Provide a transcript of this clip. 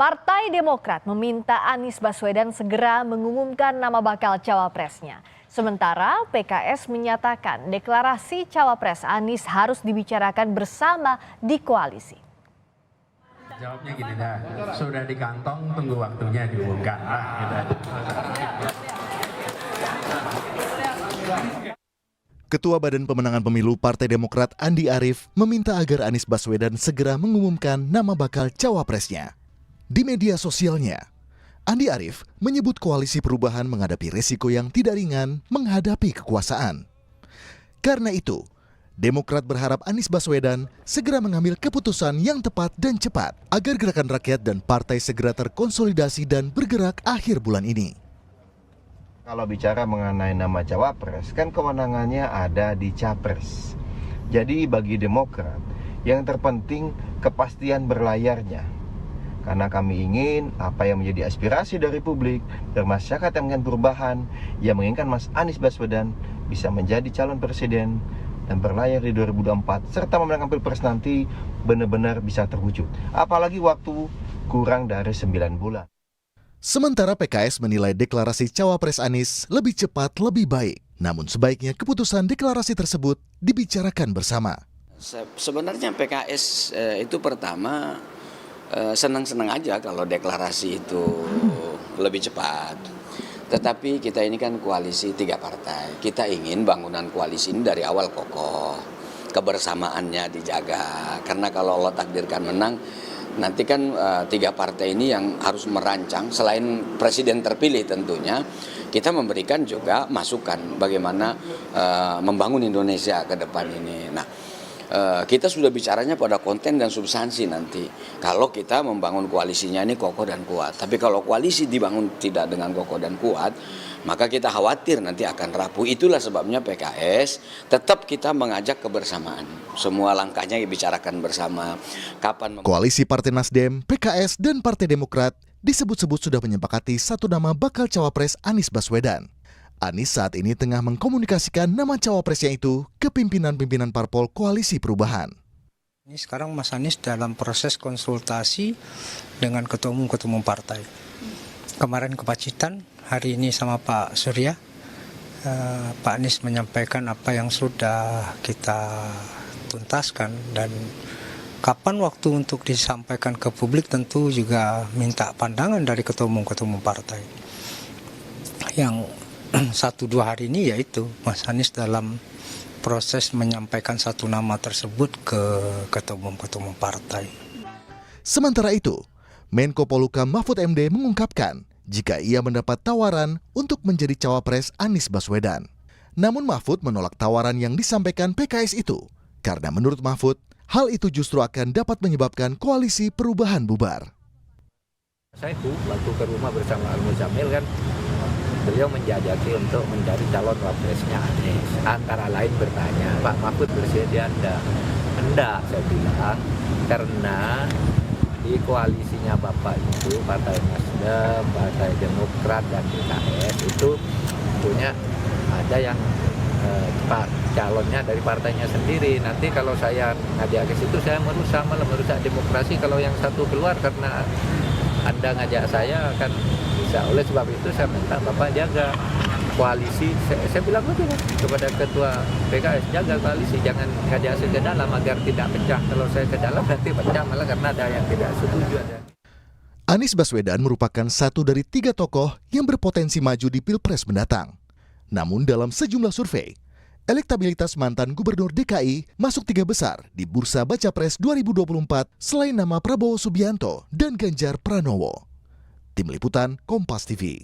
Partai Demokrat meminta Anies Baswedan segera mengumumkan nama bakal cawapresnya. Sementara PKS menyatakan deklarasi cawapres Anies harus dibicarakan bersama di koalisi. Jawabnya gini dah, sudah di kantong, tunggu waktunya diumumkan. Ketua Badan Pemenangan Pemilu Partai Demokrat Andi Arief meminta agar Anies Baswedan segera mengumumkan nama bakal cawapresnya. Di media sosialnya, Andi Arief menyebut koalisi perubahan menghadapi risiko yang tidak ringan menghadapi kekuasaan. Karena itu, Demokrat berharap Anies Baswedan segera mengambil keputusan yang tepat dan cepat agar gerakan rakyat dan partai segera terkonsolidasi dan bergerak akhir bulan ini. Kalau bicara mengenai nama cawapres, kan kewenangannya ada di capres. Jadi bagi Demokrat, yang terpenting kepastian berlayarnya. Karena kami ingin apa yang menjadi aspirasi dari publik dan masyarakat yang menginginkan perubahan, yang menginginkan Mas Anies Baswedan bisa menjadi calon presiden dan berlayar di 2024 serta memenangkan Pilpres nanti benar-benar bisa terwujud. Apalagi waktu kurang dari 9 bulan. Sementara PKS menilai deklarasi cawapres Anies lebih cepat lebih baik. Namun sebaiknya keputusan deklarasi tersebut dibicarakan bersama. Sebenarnya PKS itu pertama senang-senang aja kalau deklarasi itu lebih cepat. Tetapi kita ini kan koalisi 3 partai. Kita ingin bangunan koalisi ini dari awal kokoh. Kebersamaannya dijaga. Karena kalau Allah takdirkan menang, nanti kan 3 partai ini yang harus merancang, selain presiden terpilih tentunya, kita memberikan juga masukan bagaimana membangun Indonesia ke depan ini. Nah, kita sudah bicaranya pada konten dan substansi nanti. Kalau kita membangun koalisinya ini kokoh dan kuat. Tapi kalau koalisi dibangun tidak dengan kokoh dan kuat, maka kita khawatir nanti akan rapuh. Itulah sebabnya PKS tetap kita mengajak kebersamaan. Semua langkahnya dibicarakan bersama. Koalisi Partai Nasdem, PKS, dan Partai Demokrat disebut-sebut sudah menyepakati satu nama bakal cawapres Anies Baswedan. Anies saat ini tengah mengkomunikasikan nama cawapresnya itu ke pimpinan-pimpinan parpol koalisi perubahan. Ini sekarang Mas Anies dalam proses konsultasi dengan ketua umum partai. Kemarin ke Pacitan, hari ini sama Pak Surya, Pak Anies menyampaikan apa yang sudah kita tuntaskan dan kapan waktu untuk disampaikan ke publik tentu juga minta pandangan dari ketua umum partai. Yang 1-2 hari ini yaitu Mas Anies dalam proses menyampaikan satu nama tersebut ke ketua umum partai. Sementara itu, Menko Polhukam Mahfud MD mengungkapkan jika ia mendapat tawaran untuk menjadi cawapres Anies Baswedan. Namun Mahfud menolak tawaran yang disampaikan PKS itu karena menurut Mahfud, hal itu justru akan dapat menyebabkan koalisi perubahan bubar. Saya waktu ke rumah bersama Al-Muzamil kan, beliau menjajaki untuk menjadi calon wapresnya Anies. Antara lain bertanya, Pak Mahfud bersedia enggak? Saya bilang, karena di koalisinya Bapak itu, Partai Nasdem, Partai Demokrat, dan PKS itu punya ada yang calonnya dari partainya sendiri. Nanti kalau saya ngajak ke situ, saya malah merusak demokrasi kalau yang satu keluar karena Anda ngajak saya akan bisa. Oleh sebab itu saya minta Bapak jaga koalisi. Saya bilang begitu kepada Ketua PKS, jaga koalisi, jangan ngajak saya ke dalam agar tidak pecah. Kalau saya ke dalam nanti pecah malah karena ada yang tidak setuju. Anies Baswedan merupakan satu dari 3 tokoh yang berpotensi maju di Pilpres mendatang. Namun dalam sejumlah survei, elektabilitas mantan Gubernur DKI masuk 3 besar di Bursa Baca Pres 2024 selain nama Prabowo Subianto dan Ganjar Pranowo. Tim Liputan Kompas TV.